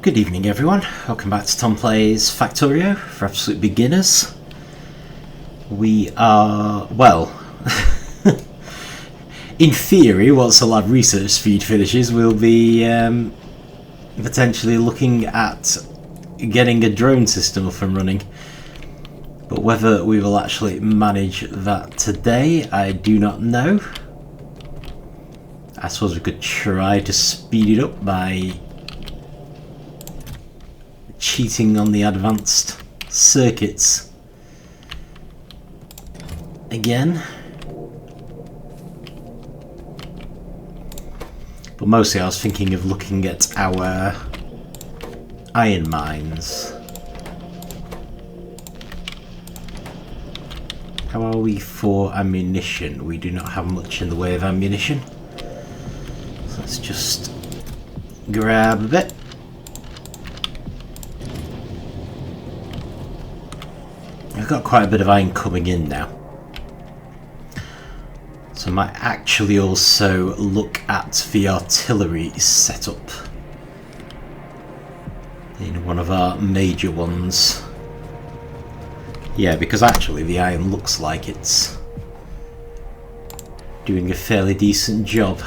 Good evening everyone, welcome back to Tom Plays Factorio for absolute beginners. We are, well, in theory, once the lab research speed finishes, we'll be potentially looking at getting a drone system up and running. But whether we will actually manage that today, I do not know. I suppose we could try to speed it up by cheating on the advanced circuits again. But mostly I was thinking of looking at our iron mines. How are we for ammunition? We do not have much in the way of ammunition. So let's just grab a bit. I've got quite a bit of iron coming in now. So I might actually also look at the artillery setup in one of our major ones. Yeah, because actually the iron looks like it's doing a fairly decent job.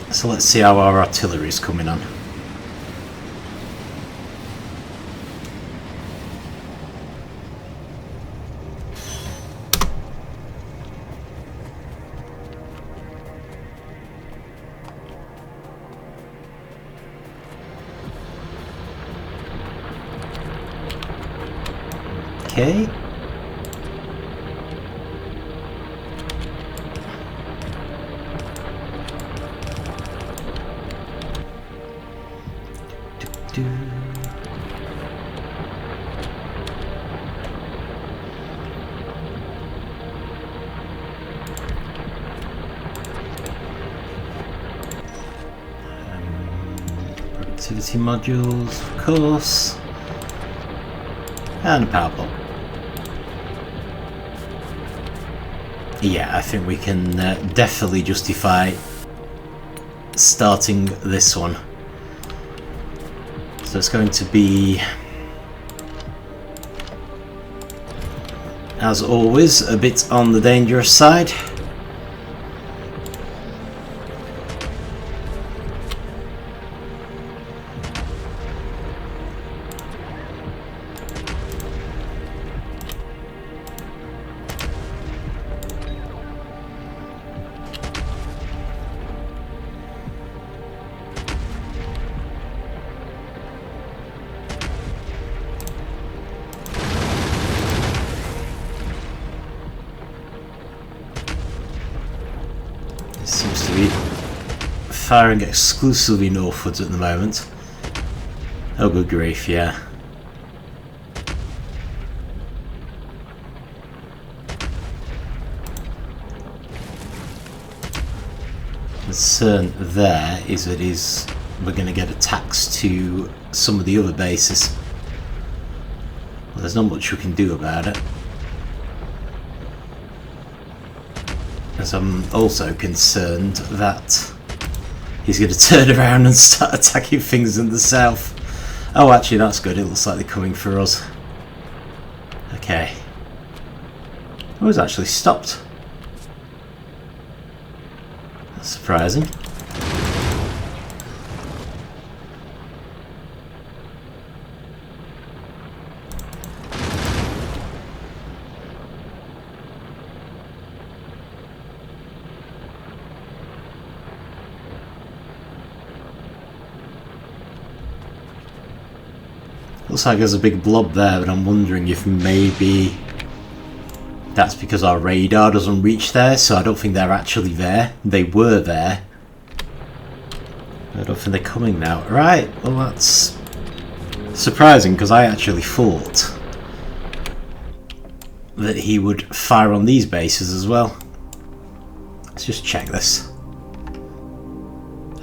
So let's see how our artillery is coming on. Okay. Productivity modules, of course, and a power pole. Yeah, I think we can definitely justify starting this one. So it's going to be, as always, a bit on the dangerous side. Seems to be firing exclusively northwards at the moment. Oh good grief, yeah. The concern there is that we're going to get attacks to some of the other bases. Well, there's not much we can do about it. As I'm also concerned that he's going to turn around and start attacking things in the south. Oh, actually that's good, it looks like they're coming for us. Okay. Oh, it's actually stopped. That's surprising. Looks like there's a big blob there, but I'm wondering if maybe that's because our radar doesn't reach there, so I don't think they're actually there. They were there. I don't think they're coming now. Right, well that's surprising, because I actually thought that he would fire on these bases as well. Let's just check this.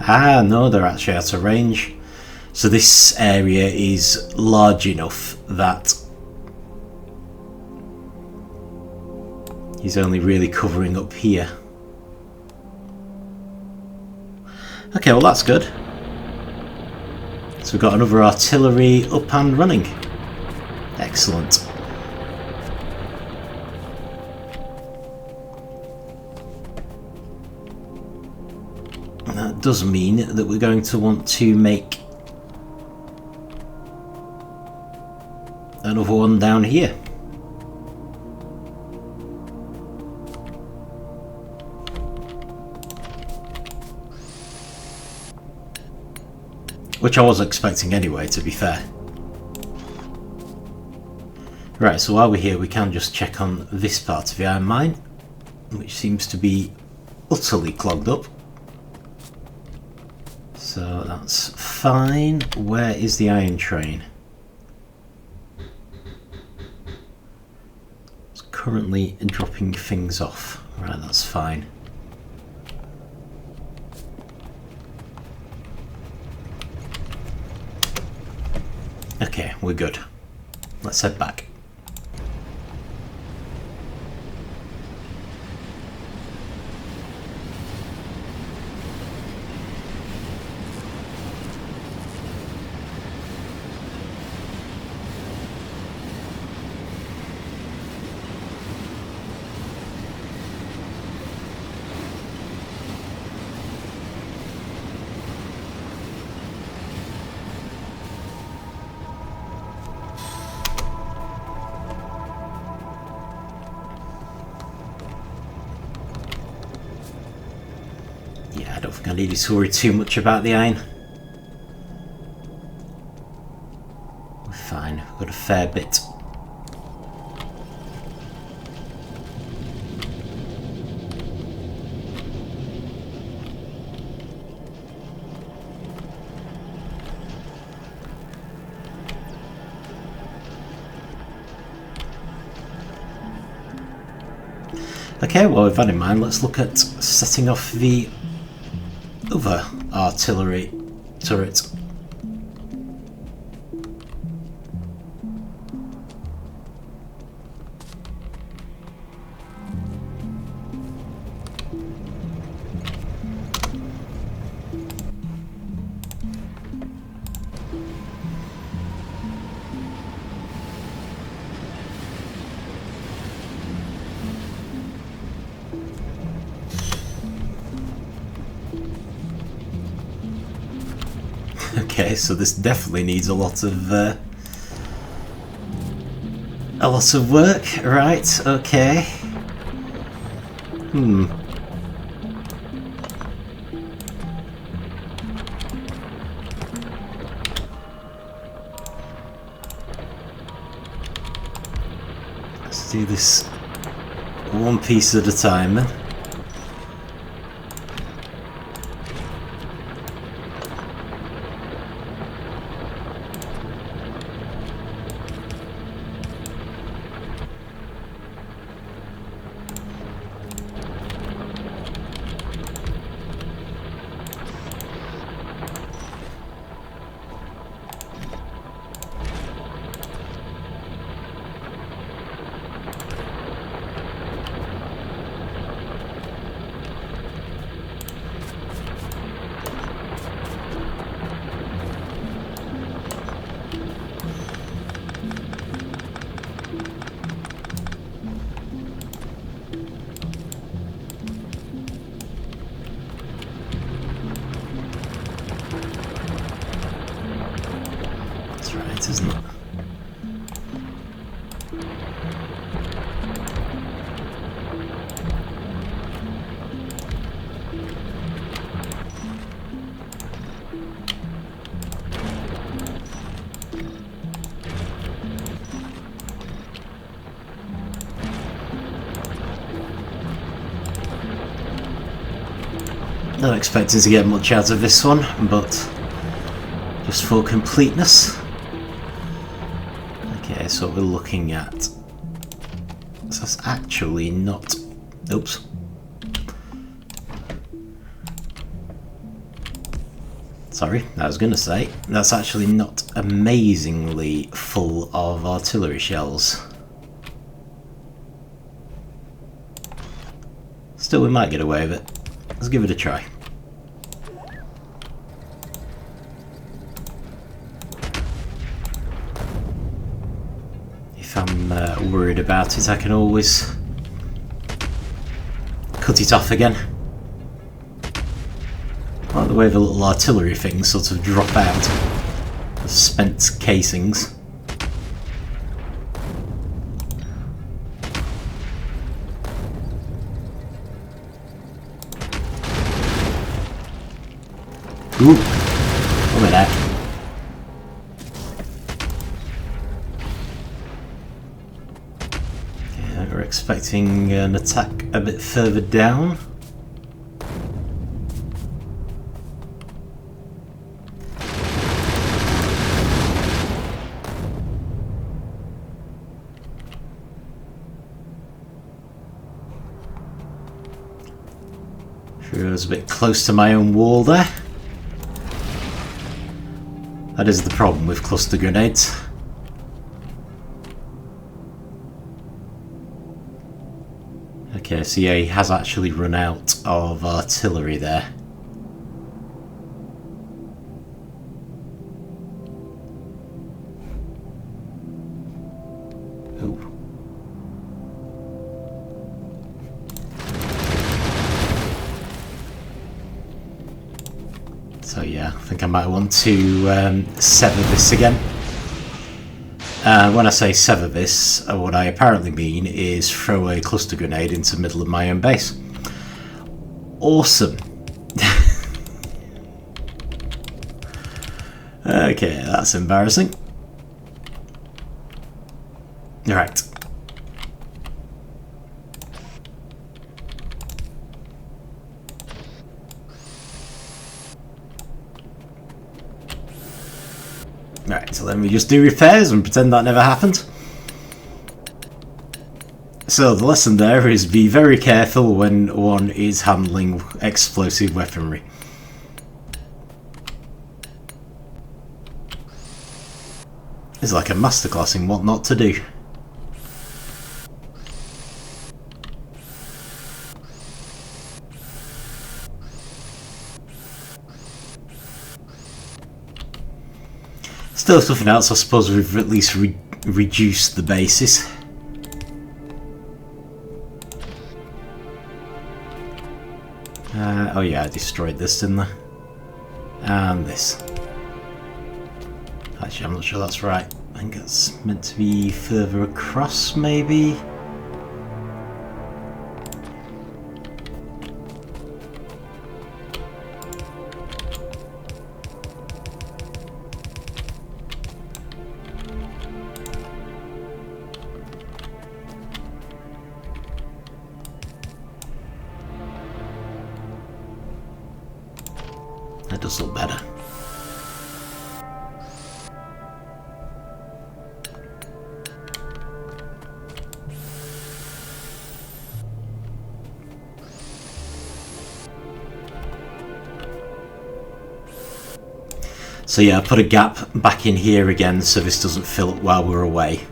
Ah, no, they're actually out of range. So this area is large enough that He's only really covering up here. Okay, well that's good. So we've got another artillery up and running. Excellent. And that does mean that we're going to want to make another one down here. Which I was expecting anyway, to be fair. Right, so while we're here we can just check on this part of the iron mine, which seems to be utterly clogged up. So that's fine. Where is the iron train? It's currently dropping things off. Right, that's fine. Okay, we're good. Let's head back. Yeah, I don't think I needed to worry too much about the iron. We're fine, we've got a fair bit. Okay, well with that in mind, let's look at setting off the other artillery turret. Okay, so this definitely needs a lot of work, right? Okay. Let's do this one piece at a time then. Right, isn't it? Not expecting to get much out of this one, but just for completeness. Okay, so we're looking at, so that's actually not, oops. Sorry, I was going to say, that's actually not amazingly full of artillery shells. Still, we might get away with it. Let's give it a try. If I'm worried about it, I can always cut it off again. I like the way the little artillery things sort of drop out. The spent casings. Ooh, look at that. Yeah, we're expecting an attack a bit further down. Sure, I was a bit close to my own wall there. That is the problem with cluster grenades. Okay, so yeah, he has actually run out of artillery there. Ooh. So yeah, I think I might want to sever this again. When I say sever this, what I apparently mean is throw a cluster grenade into the middle of my own base. Awesome. Okay, that's embarrassing. Alright. Right, so let me just do repairs and pretend that never happened. So the lesson there is be very careful when one is handling explosive weaponry. It's like a masterclass in what not to do. Still something else, I suppose we've at least reduced the basis. Oh yeah, I destroyed this, didn't I? And this. Actually, I'm not sure that's right. I think it's meant to be further across, maybe? That does look better. So yeah, I put a gap back in here again so this doesn't fill up while we're away.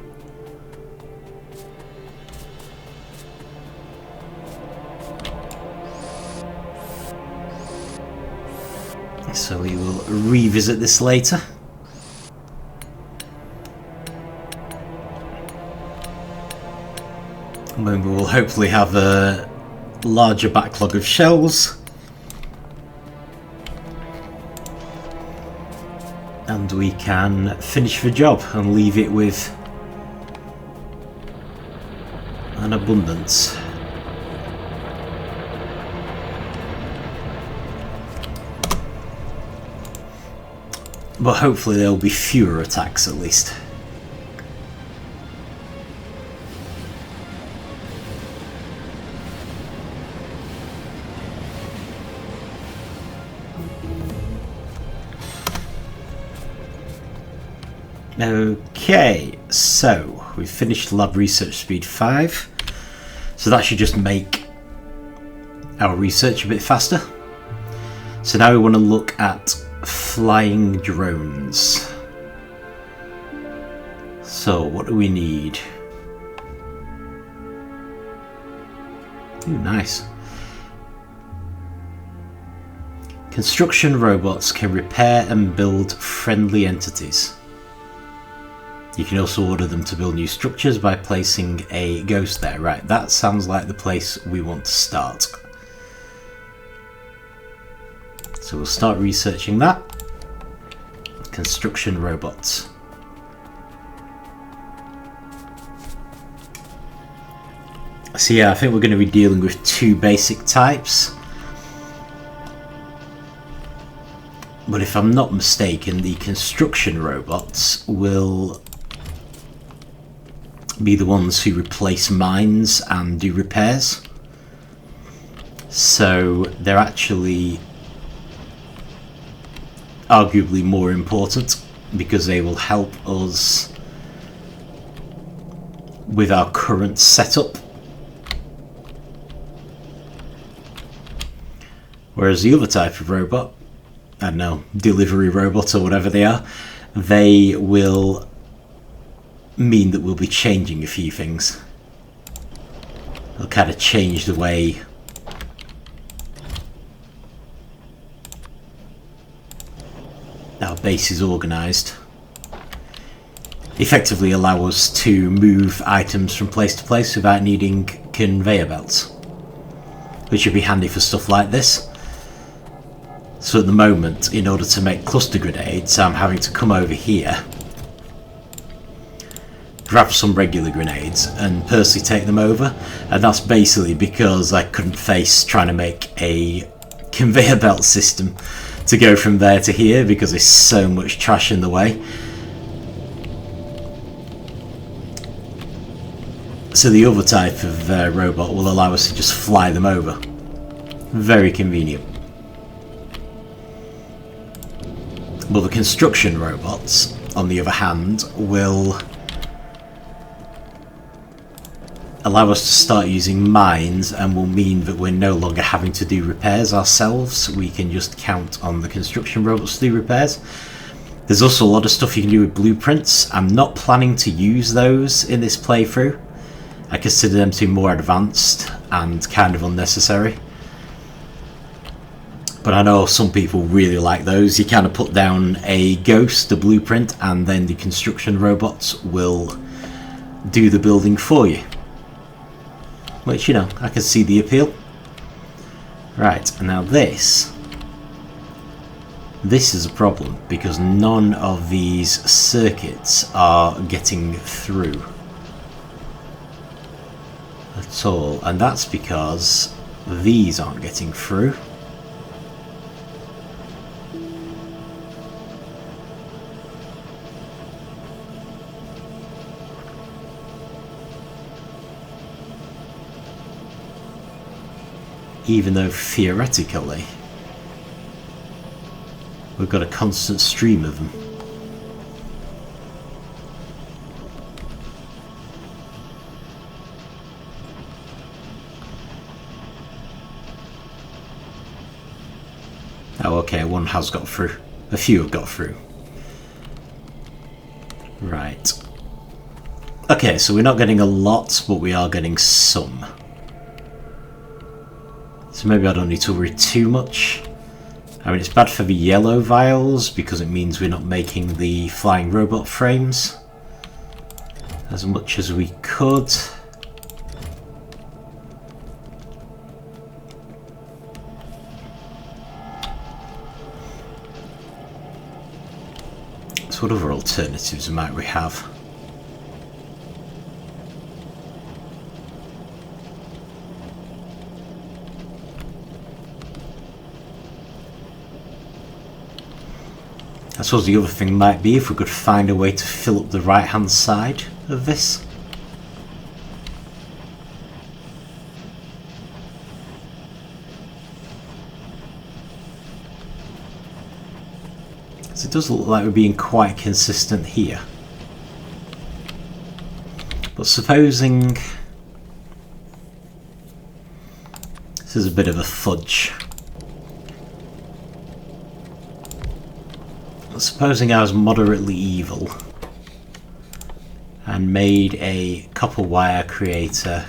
So we will revisit this later. When we will hopefully have a larger backlog of shells. And we can finish the job and leave it with an abundance. But hopefully there will be fewer attacks at least. Okay, so we've finished lab research speed 5. So that should just make our research a bit faster. So now we want to look at flying drones. So what do we need? Ooh, nice. Construction robots can repair and build friendly entities. You can also order them to build new structures by placing a ghost there. Right, that sounds like the place we want to start. So we'll start researching that. Construction robots. So yeah, I think we're going to be dealing with two basic types. But if I'm not mistaken, the construction robots will be the ones who replace mines and do repairs. So they're actually arguably more important because they will help us with our current setup. Whereas the other type of robot, I don't know, delivery robot or whatever they are, they will mean that we'll be changing a few things. They'll kind of change the way our base is organised. Effectively allow us to move items from place to place without needing conveyor belts, which would be handy for stuff like this. So at the moment, in order to make cluster grenades, I'm having to come over here, grab some regular grenades and personally take them over, and that's basically because I couldn't face trying to make a conveyor belt system to go from there to here because there's so much trash in the way. So the other type of robot will allow us to just fly them over. Very convenient. But the construction robots, on the other hand, will allow us to start using mines and will mean that we're no longer having to do repairs ourselves. We can just count on the construction robots to do repairs. There's also a lot of stuff you can do with blueprints. I'm not planning to use those in this playthrough. I consider them to be more advanced and kind of unnecessary. But I know some people really like those. You kind of put down a ghost, a blueprint, and then the construction robots will do the building for you. Which, you know, I can see the appeal. Right, and now this is a problem because none of these circuits are getting through at all, and that's because these aren't getting through. Even though theoretically we've got a constant stream of them. Oh, okay, one has got through. A few have got through. Right. Okay, so we're not getting a lot, but we are getting some. So maybe I don't need to worry too much. I mean, it's bad for the yellow vials because it means we're not making the flying robot frames as much as we could. So what other alternatives might we have? I suppose the other thing might be if we could find a way to fill up the right hand side of this. So it does look like we're being quite consistent here. But supposing this is a bit of a fudge. Supposing I was moderately evil and made a copper wire creator,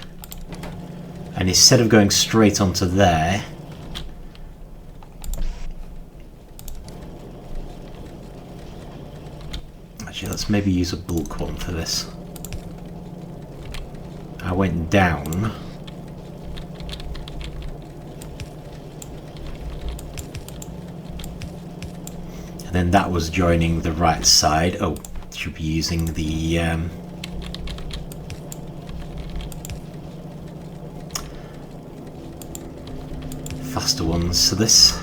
and instead of going straight onto there, Actually, let's maybe use a bulk one for this. I went down. And then that was joining the right side. Oh, should be using the faster ones to this.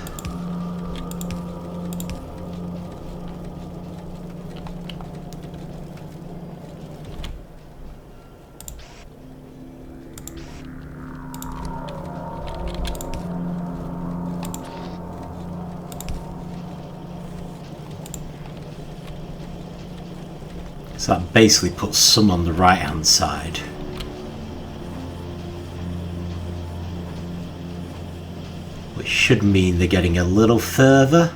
So that basically puts some on the right hand side. Which should mean they're getting a little further.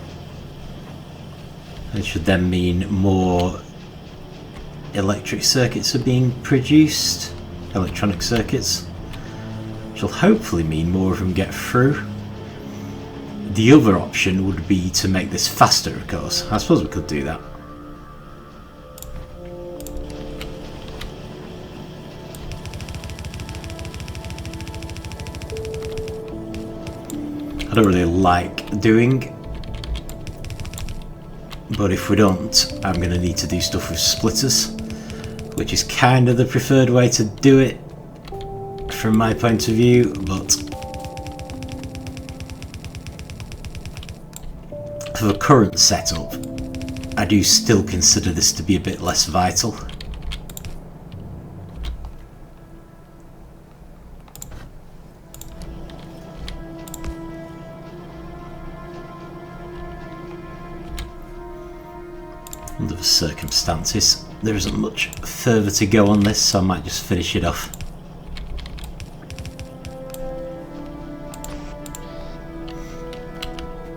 It should then mean more electric circuits are being produced. Electronic circuits. Which will hopefully mean more of them get through. The other option would be to make this faster, of course. I suppose we could do that. I don't really like doing, but if we don't, I'm going to need to do stuff with splitters, which is kind of the preferred way to do it from my point of view, but for the current setup, I do still consider this to be a bit less vital. Under the circumstances, there isn't much further to go on this, so I might just finish it off.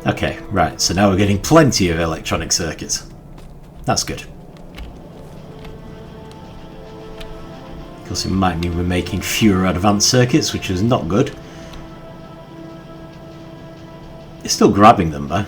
Okay, right, so now we're getting plenty of electronic circuits. That's good. Of course, it might mean we're making fewer advanced circuits, which is not good. It's still grabbing them, though.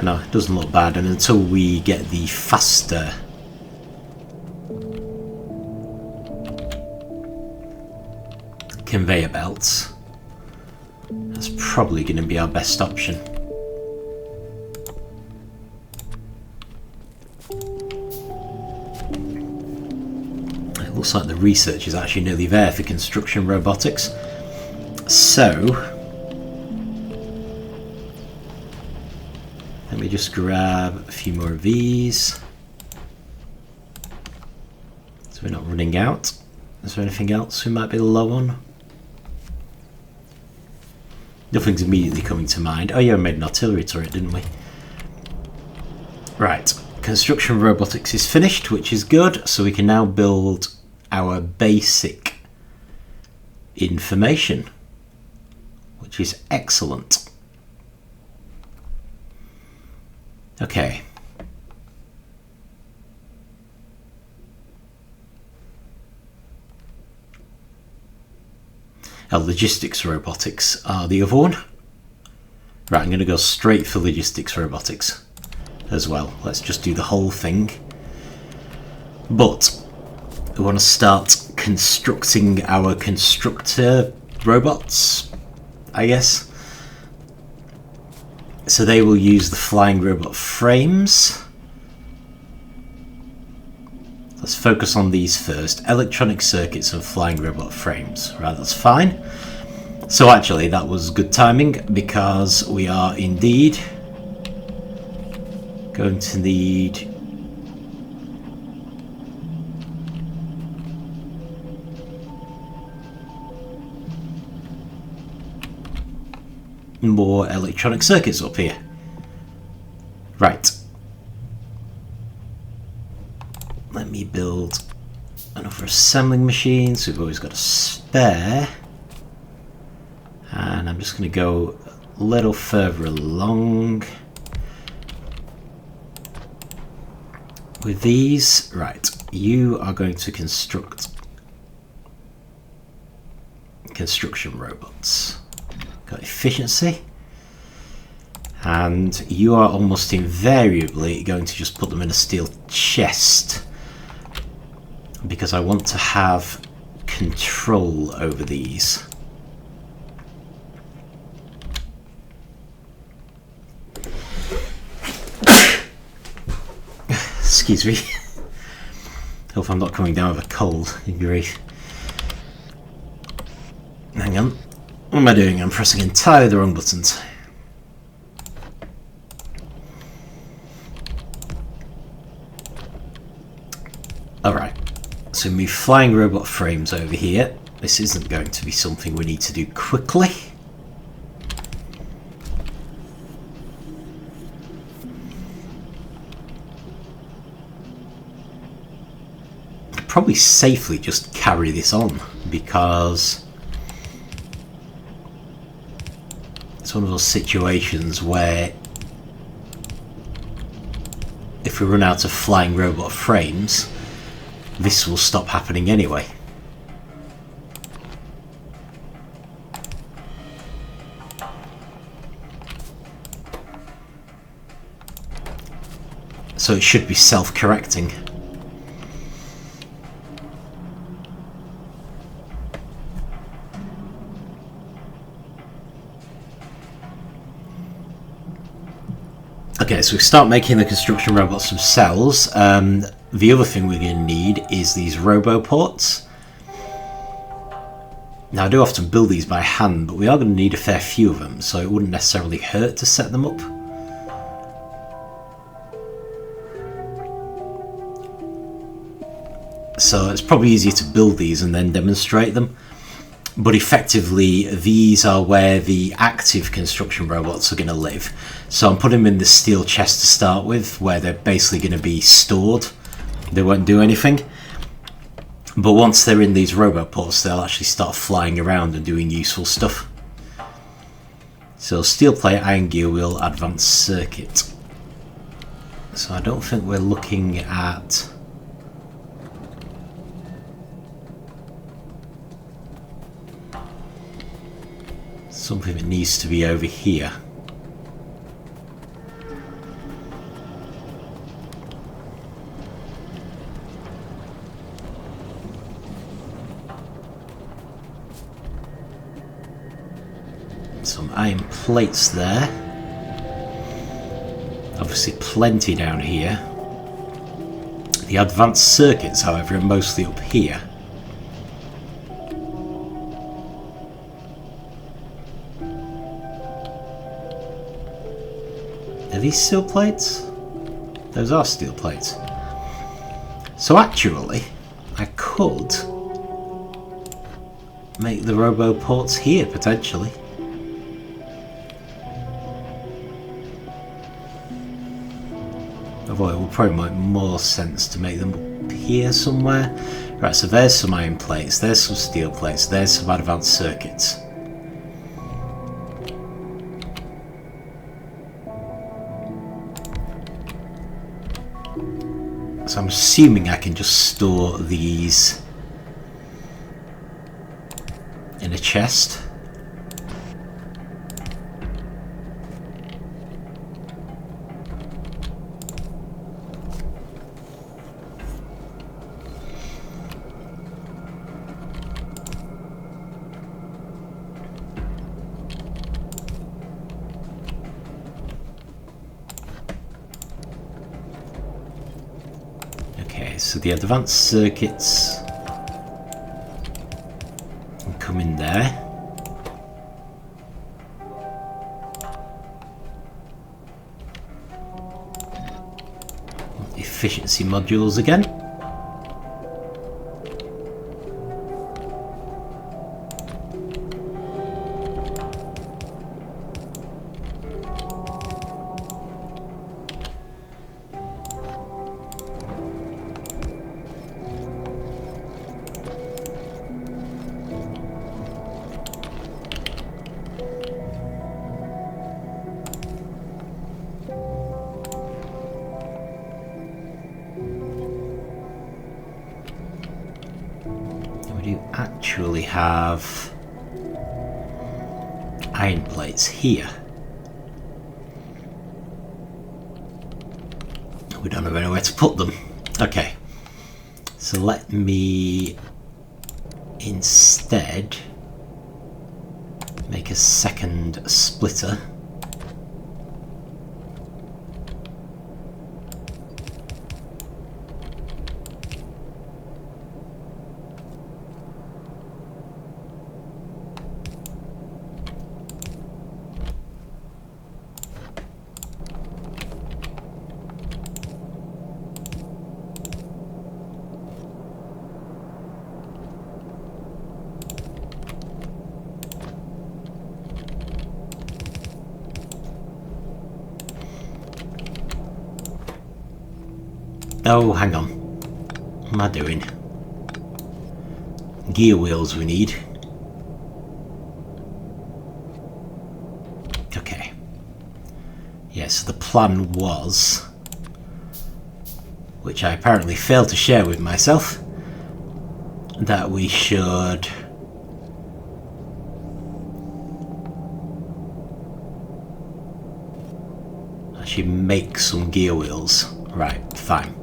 No, it doesn't look bad, and until we get the faster conveyor belts, that's probably going to be our best option. It looks like the research is actually nearly there for construction robotics. So let me just grab a few more of these, so we're not running out. Is there anything else we might be low on? Nothing's immediately coming to mind. Oh yeah, we made an artillery turret, didn't we? Right, construction robotics is finished, which is good, so we can now build our basic information, which is excellent. Okay. Logistics Robotics are the other one. Right, I'm going to go straight for Logistics Robotics as well. Let's just do the whole thing. But we want to start constructing our constructor robots, I guess. So they will use the flying robot frames. Let's focus on these first. Electronic circuits and flying robot frames. Right, that's fine. So actually that was good timing, because we are indeed going to need more electronic circuits up here. Right. Let me build another assembling machine, so we've always got a spare. And I'm just going to go a little further along. With these, right, you are going to construct construction robots. Got efficiency. And you are almost invariably going to just put them in a steel chest, because I want to have control over these. Excuse me. Hope I'm not coming down with a cold. Good grief. Hang on. What am I doing? I'm pressing entirely the wrong buttons. Alright, so move flying robot frames over here. This isn't going to be something we need to do quickly. Probably safely just carry this on, because it's one of those situations where if we run out of flying robot frames, this will stop happening anyway. So it should be self-correcting. Okay, so we start making the construction robots themselves. The other thing we're going to need is these roboports. Now I do often build these by hand, but we are going to need a fair few of them, so it wouldn't necessarily hurt to set them up. So it's probably easier to build these and then demonstrate them. But effectively, these are where the active construction robots are going to live. So I'm putting them in the steel chest to start with, where they're basically going to be stored. They won't do anything. But once they're in these roboports, they'll actually start flying around and doing useful stuff. So steel plate, iron gear wheel, advanced circuit. So I don't think we're looking at... something that needs to be over here. Some iron plates there. Obviously plenty down here. The advanced circuits, however, are mostly up here. Are these steel plates? Those are steel plates. So actually, I could make the roboports here, potentially. Although it will probably make more sense to make them up here somewhere. Right, so there's some iron plates, there's some steel plates, there's some advanced circuits. So I'm assuming I can just store these in a chest. So the advanced circuits can come in there. Efficiency modules again. we do actually have iron plates here. We don't have anywhere to put them. Okay, so let me instead make a second splitter. Oh, hang on. What am I doing? Gear wheels we need. Okay. Yes, the plan was, which I apparently failed to share with myself, that we should actually make some gear wheels. Right, fine.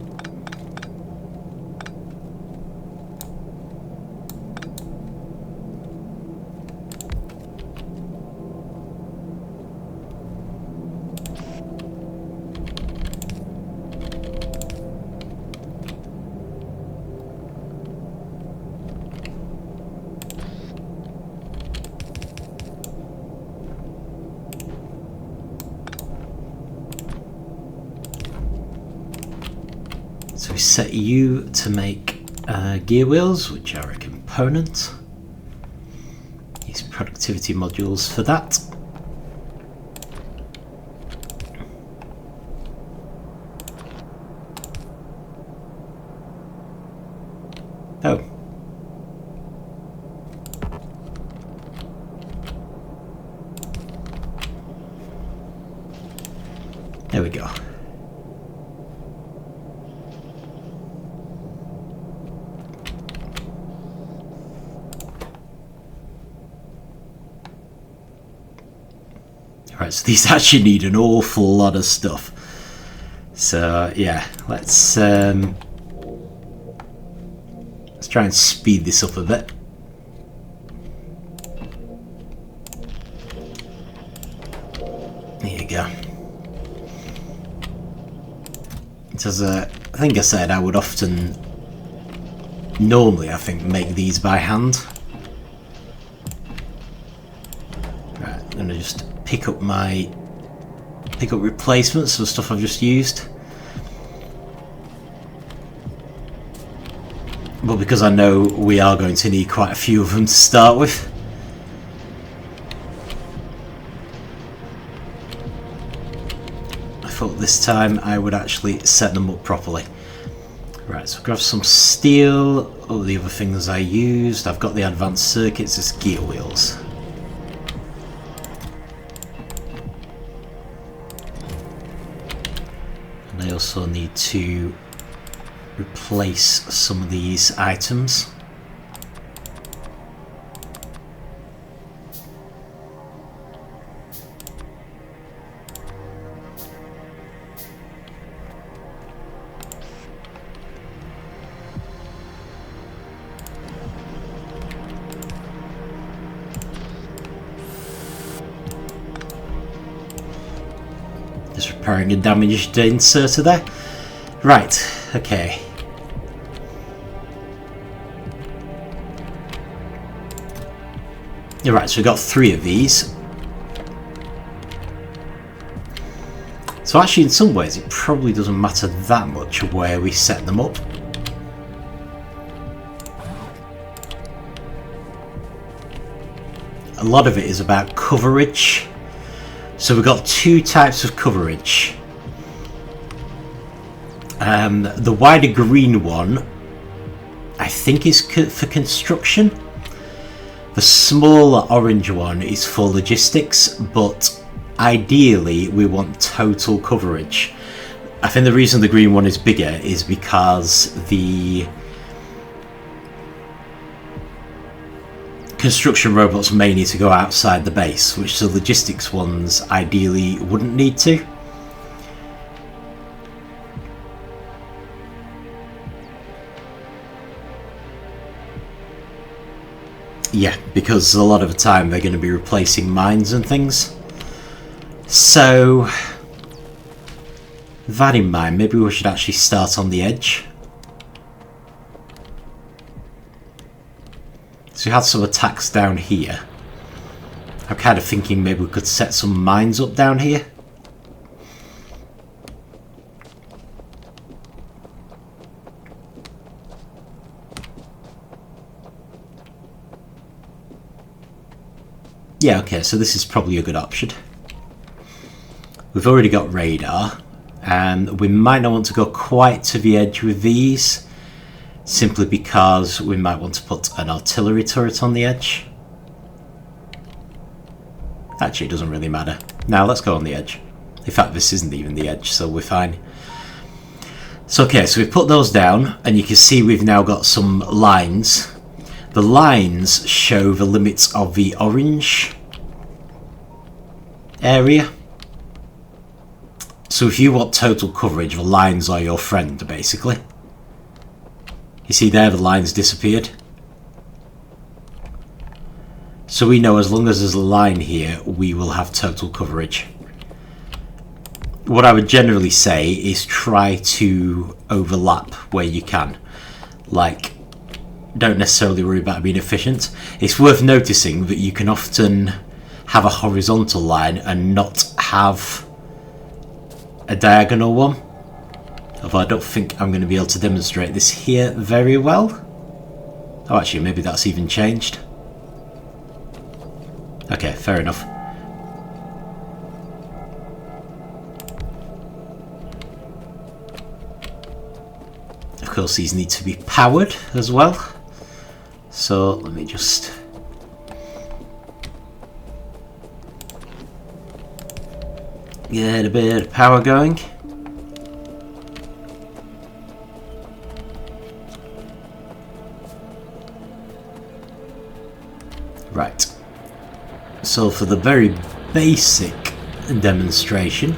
So we set you to make gear wheels, which are a component. Use productivity modules for that. Oh. There we go. Right, so these actually need an awful lot of stuff. So yeah, let's try and speed this up a bit. There you go. As I think I said, I would often, normally I think, make these by hand. Right, I'm gonna just pick up replacements for stuff I've just used. But because I know we are going to need quite a few of them to start with. I thought this time I would actually set them up properly. Right, so grab some steel, all the other things I used. I've got the advanced circuits as gear wheels. And I also need to replace some of these items. Just repairing a damaged inserter there. Right, okay. You're right, so we've got 3 of these. So actually in some ways it probably doesn't matter that much where we set them up. A lot of it is about coverage. So we've got 2 types of coverage. The wider green one I think is for construction. The smaller orange one is for logistics, but ideally we want total coverage. I think the reason the green one is bigger is because the construction robots may need to go outside the base, which the logistics ones ideally wouldn't need to. Yeah, because a lot of the time they're going to be replacing mines and things. So, with that in mind, maybe we should actually start on the edge. So we had some attacks down here. I'm kind of thinking maybe we could set some mines up down here. Yeah, okay, so this is probably a good option. We've already got radar, and we might not want to go quite to the edge with these, simply because we might want to put an artillery turret on the edge. Actually, it doesn't really matter. Now let's go on the edge. In fact, this isn't even the edge, so we're fine. So okay, so we've put those down, and you can see we've now got some lines. The lines show the limits of the orange area. So if you want total coverage, the lines are your friend, basically. You see there, the lines disappeared. So we know as long as there's a line here, we will have total coverage. What I would generally say is try to overlap where you can. Like, don't necessarily worry about being efficient. It's worth noticing that you can often have a horizontal line and not have a diagonal one. Although I don't think I'm going to be able to demonstrate this here very well. Oh, actually, maybe that's even changed. Okay, fair enough. Of course, these need to be powered as well. So let me just get a bit of power going. Right. So for the very basic demonstration,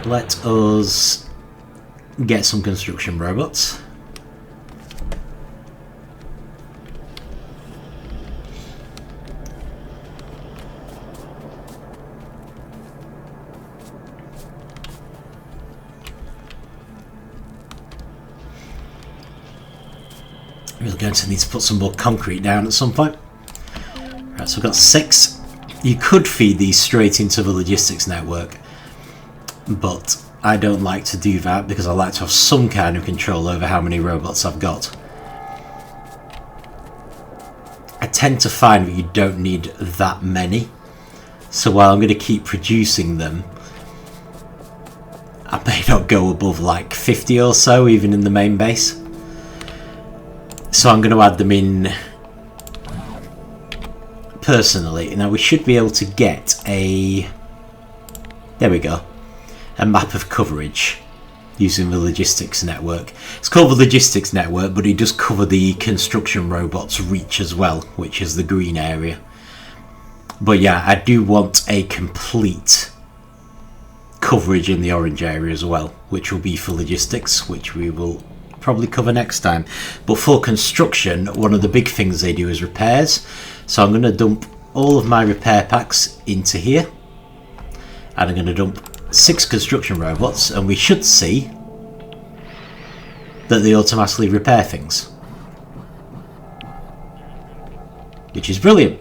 let us get some construction robots. We're going to need to put some more concrete down at some point. Right, so we've got 6. You could feed these straight into the logistics network, but I don't like to do that because I like to have some kind of control over how many robots I've got. I tend to find that you don't need that many, so while I'm going to keep producing them, I may not go above like 50 or so, even in the main base. So I'm going to add them in personally. Now we should be able to get a... There we go. A map of coverage using the logistics network. It's called the logistics network, but it does cover the construction robots reach as well, which is the green area. But yeah, I do want a complete coverage in the orange area as well, which will be for logistics, which we will probably cover next time. But for construction, one of the big things they do is repairs. So I'm going to dump all of my repair packs into here, and I'm going to dump 6 construction robots, and we should see that they automatically repair things, which is brilliant.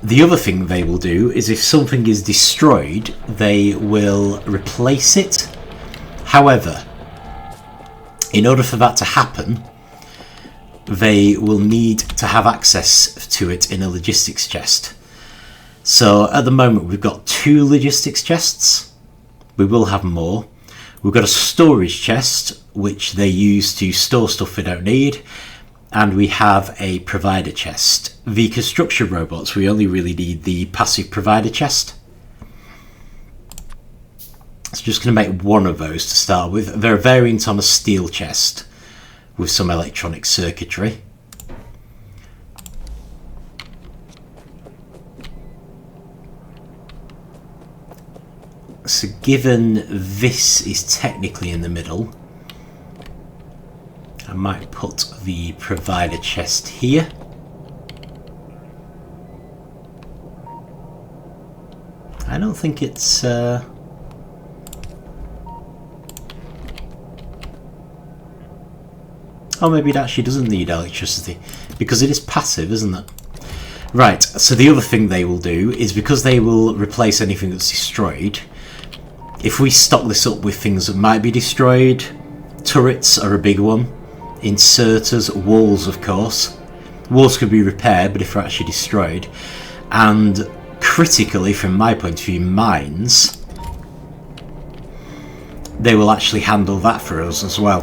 The other thing they will do is if something is destroyed, they will replace it. However, in order for that to happen, they will need to have access to it in a logistics chest. So at the moment we've got 2 logistics chests. We will have more. We've got a storage chest which they use to store stuff they don't need, and we have a provider chest. The construction robots, we only really need the passive provider chest. So just going to make one of those to start with. They're a variant on a steel chest with some electronic circuitry. so given this is technically in the middle, I might put the provider chest here. I don't think it's... Oh, maybe it actually doesn't need electricity, because it is passive, isn't it? Right, so the other thing they will do is, because they will replace anything that's destroyed, if we stock this up with things that might be destroyed, turrets are a big one, inserters, walls of course. Walls could be repaired, but if they're actually destroyed, and critically from my point of view, mines, they will actually handle that for us as well.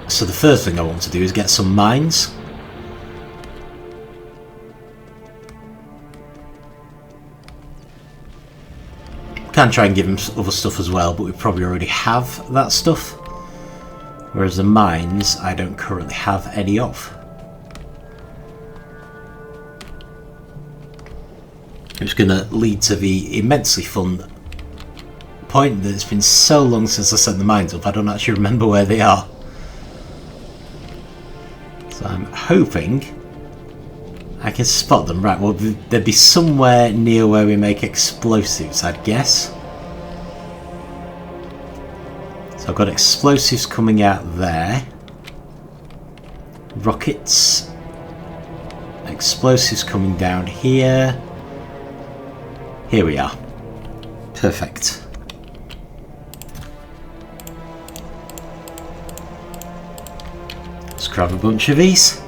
So the first thing I want to do is get some mines. Can try and give them other stuff as well, but we probably already have that stuff. Whereas the mines, I don't currently have any of. It's going to lead to the immensely fun point that it's been so long since I set the mines up, I don't actually remember where they are. So I'm hoping I can spot them. Right, well, they'd be somewhere near where we make explosives, I'd guess. So I've got explosives coming out there. Rockets. Explosives coming down here. Here we are. Perfect. Let's grab a bunch of these.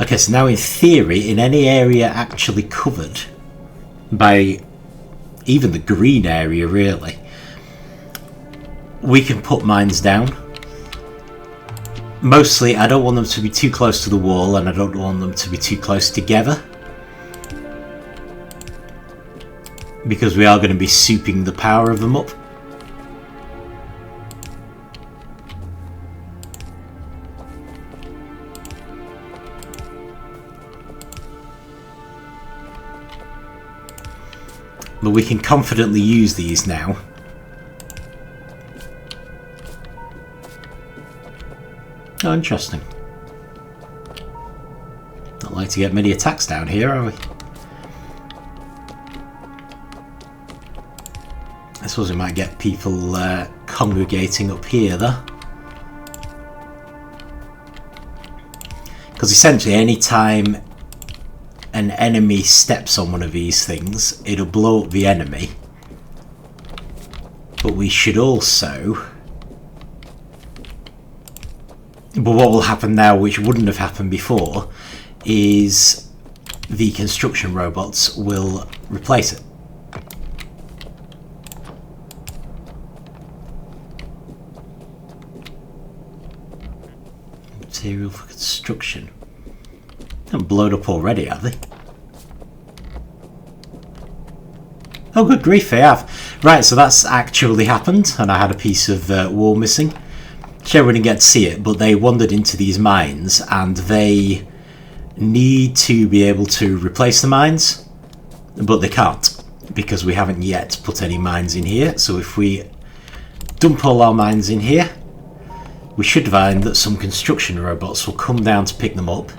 Okay, so now in theory, in any area actually covered by even the green area really, we can put mines down. Mostly I don't want them to be too close to the wall, and I don't want them to be too close together, because we are going to be souping the power of them up. But we can confidently use these now. Oh, interesting. Not like to get many attacks down here, are we? I suppose we might get people congregating up here, though. Because essentially, any time an enemy steps on one of these things, it'll blow up the enemy. But we should also... But what will happen now, which wouldn't have happened before, is the construction robots will replace it. Material for construction. They haven't blown up already, have they? Oh, good grief, they have. Right, so that's actually happened, and I had a piece of wall missing. Sure, we didn't get to see it, but they wandered into these mines, and they need to be able to replace the mines, but they can't, because we haven't yet put any mines in here. So if we dump all our mines in here, we should find that some construction robots will come down to pick them up.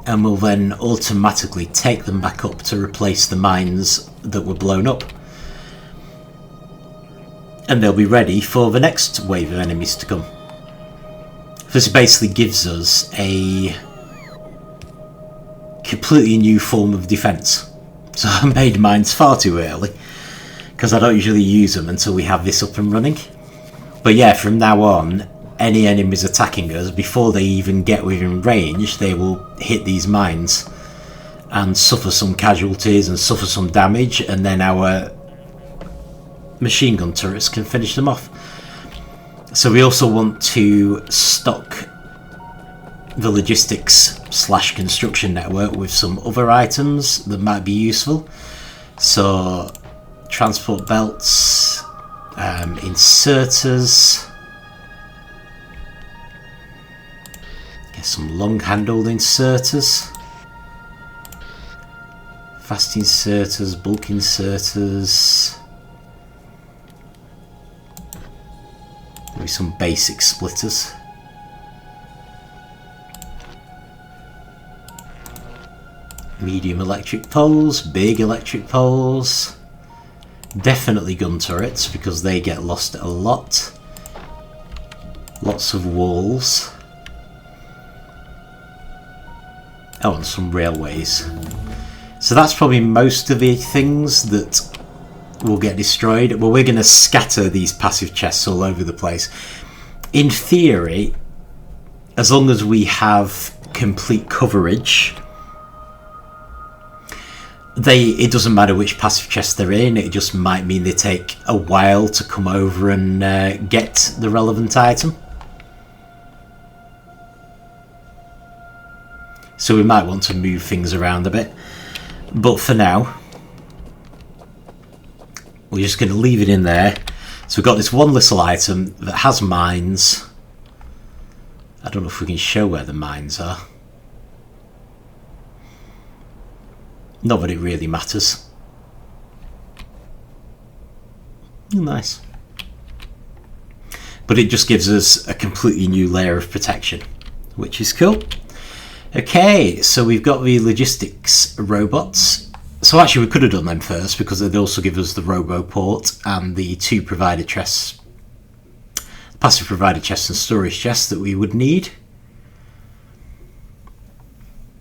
And will then automatically take them back up to replace the mines that were blown up. And they'll be ready for the next wave of enemies to come. This basically gives us a completely new form of defence. So I made mines far too early, because I don't usually use them until we have this up and running. But yeah, from now on, any enemies attacking us, before they even get within range, they will hit these mines and suffer some casualties and suffer some damage, and then our machine gun turrets can finish them off. So we also want to stock the logistics / construction network with some other items that might be useful. So transport belts, inserters, get some long-handled inserters, fast inserters, bulk inserters, maybe some basic splitters. Medium electric poles, big electric poles, definitely gun turrets because they get lost a lot. Lots of walls. Oh, and some railways. So that's probably most of the things that will get destroyed. Well, we're going to scatter these passive chests all over the place. In theory, as long as we have complete coverage, it doesn't matter which passive chest they're in, it just might mean they take a while to come over and get the relevant item. So we might want to move things around a bit. But for now, we're just going to leave it in there. So we've got this one little item that has mines. I don't know if we can show where the mines are. Not that it really matters. Nice. But it just gives us a completely new layer of protection, which is cool. Okay, so we've got the logistics robots. So actually we could have done them first because they'd also give us the roboport and the two provider chests, passive provider chests and storage chests that we would need.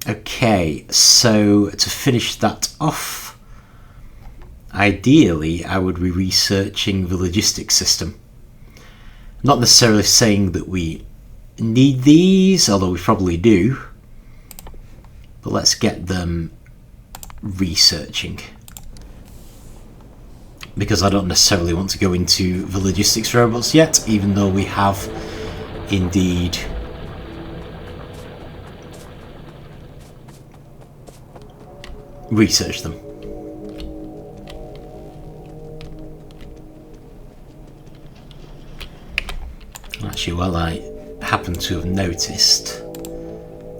Okay, so to finish that off, ideally I would be researching the logistics system. Not necessarily saying that we need these, although we probably do, but let's get them researching. Because I don't necessarily want to go into the logistics robots yet, even though we have indeed research them. Actually, well, I happen to have noticed.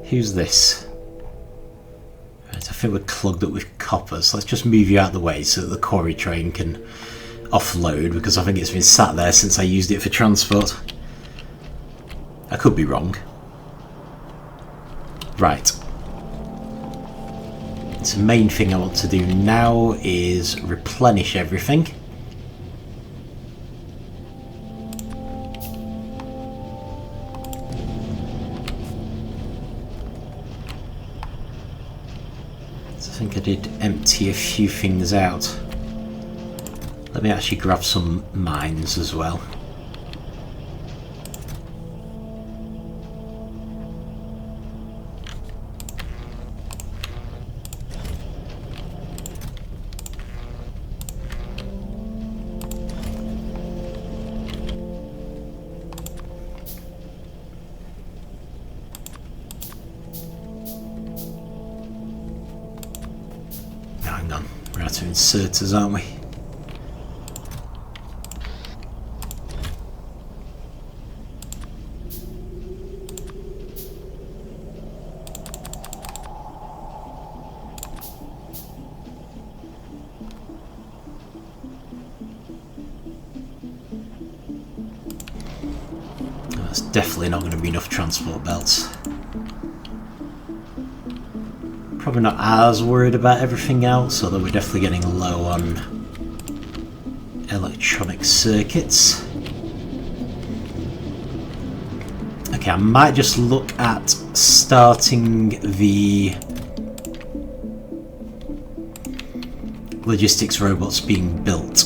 Who's this? Right, I think we're clogged up with copper, so let's just move you out of the way so that the quarry train can offload, because I think it's been sat there since I used it for transport. I could be wrong. Right. So the main thing I want to do now is replenish everything. So I think I did empty a few things out. Let me actually grab some mines as well. Inserters, aren't we? That's definitely not going to be enough transport belts. Probably not as worried about everything else, although we're definitely getting low on electronic circuits. Okay, I might just look at starting the logistics robots being built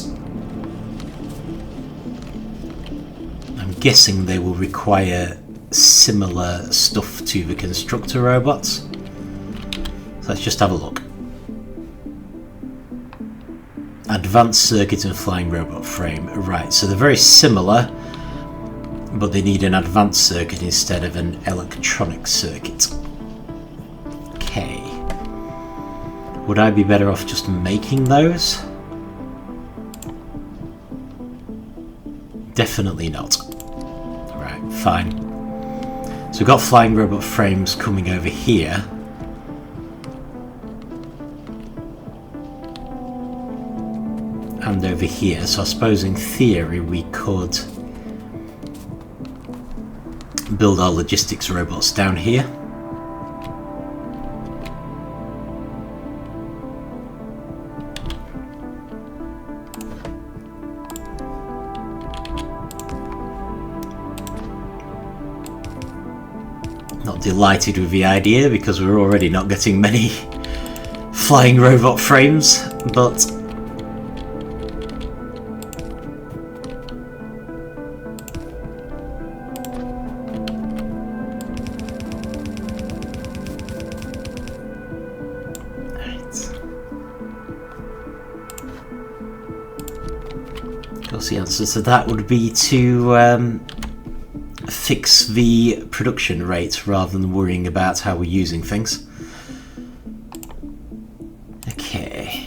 guessing they will require similar stuff to the constructor robots. So let's just have a look. Advanced circuit and flying robot frame. Right, so they're very similar, but they need an advanced circuit instead of an electronic circuit. Okay. Would I be better off just making those? Definitely not. Right, fine. So we've got flying robot frames coming over here. And over here, so I suppose in theory we could build our logistics robots down here. Not delighted with the idea because we're already not getting many flying robot frames, but the answer to that would be to fix the production rate rather than worrying about how we're using things. Okay.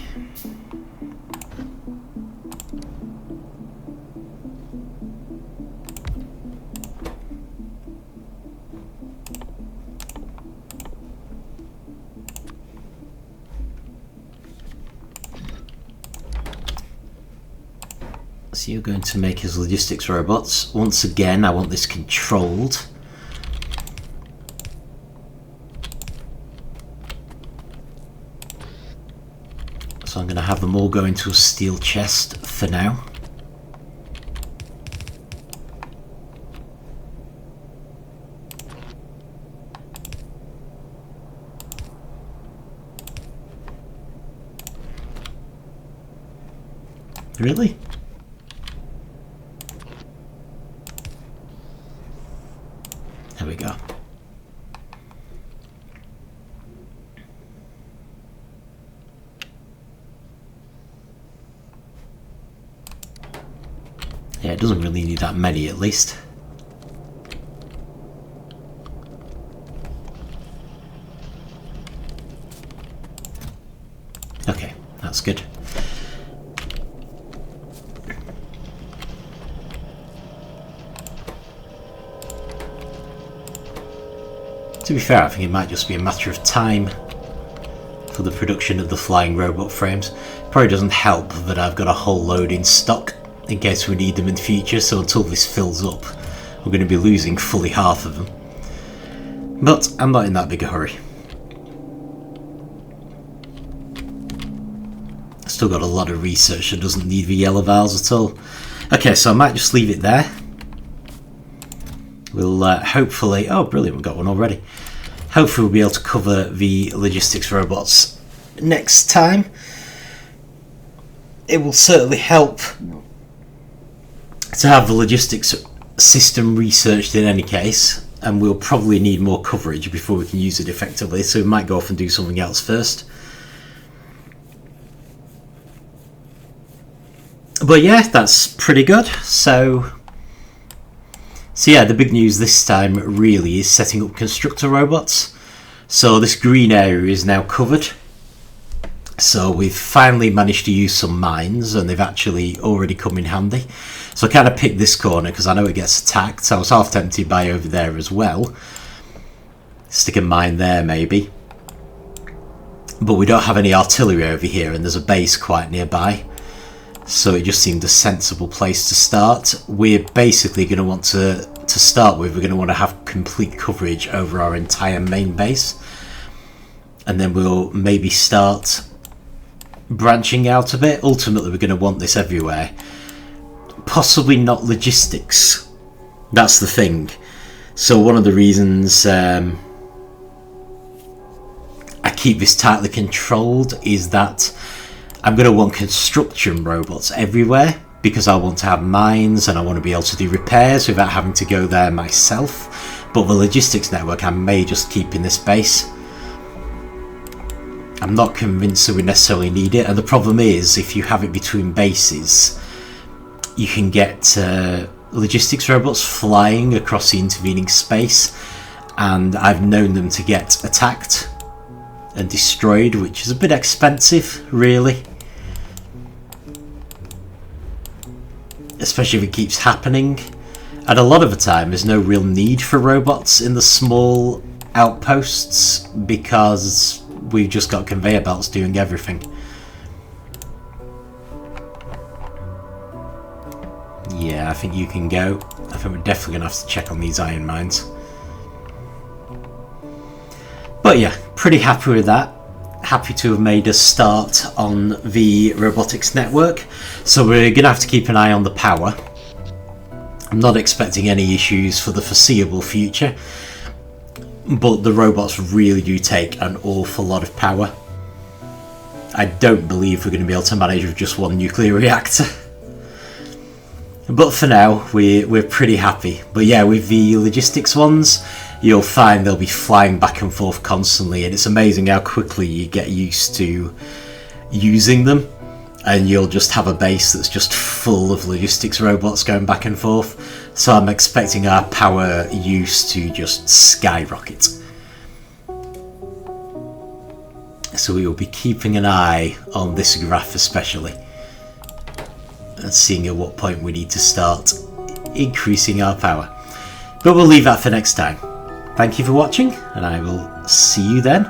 So you're going to make his logistics robots. Once again, I want this controlled. So I'm going to have them all go into a steel chest for now. Really? There we go. Yeah, it doesn't really need that many at least. Okay, that's good. To be fair, I think it might just be a matter of time for the production of the flying robot frames. Probably doesn't help that I've got a whole load in stock in case we need them in the future, so until this fills up we're going to be losing fully half of them. But I'm not in that big a hurry. Still got a lot of research that doesn't need the yellow vials at all. Okay, so I might just leave it there. We'll hopefully... Oh, brilliant, we've got one already. Hopefully we'll be able to cover the logistics robots next time. It will certainly help to have the logistics system researched in any case, and we'll probably need more coverage before we can use it effectively, so we might go off and do something else first. But yeah, that's pretty good. So yeah, the big news this time really is setting up constructor robots. So this green area is now covered. So we've finally managed to use some mines, and they've actually already come in handy. So I kind of picked this corner because I know it gets attacked. I was half tempted by over there as well. Stick a mine there maybe. But we don't have any artillery over here, and there's a base quite nearby. So it just seemed a sensible place to start. We're basically going to want to start with, we're going to want to have complete coverage over our entire main base. And then we'll maybe start branching out a bit. Ultimately, we're going to want this everywhere. Possibly not logistics. That's the thing. So one of the reasons I keep this tightly controlled is that I'm going to want construction robots everywhere. because I want to have mines and I want to be able to do repairs without having to go there myself. But the logistics network I may just keep in this base. I'm not convinced that we necessarily need it, and the problem is if you have it between bases, you can get logistics robots flying across the intervening space, and I've known them to get attacked and destroyed, which is a bit expensive, really. Especially if it keeps happening. And a lot of the time there's no real need for robots in the small outposts because we've just got conveyor belts doing everything. Yeah, I think you can go. I think we're definitely going to have to check on these iron mines. But yeah, pretty happy with that. Happy to have made a start on the robotics network. So we're going to have to keep an eye on the power. I'm not expecting any issues for the foreseeable future. But the robots really do take an awful lot of power. I don't believe we're going to be able to manage with just one nuclear reactor. But for now, we're pretty happy. But yeah, with the logistics ones, you'll find they'll be flying back and forth constantly, and it's amazing how quickly you get used to using them, and you'll just have a base that's just full of logistics robots going back and forth. So I'm expecting our power use to just skyrocket. So we will be keeping an eye on this graph especially, and seeing at what point we need to start increasing our power. But we'll leave that for next time. Thank you for watching, and I will see you then.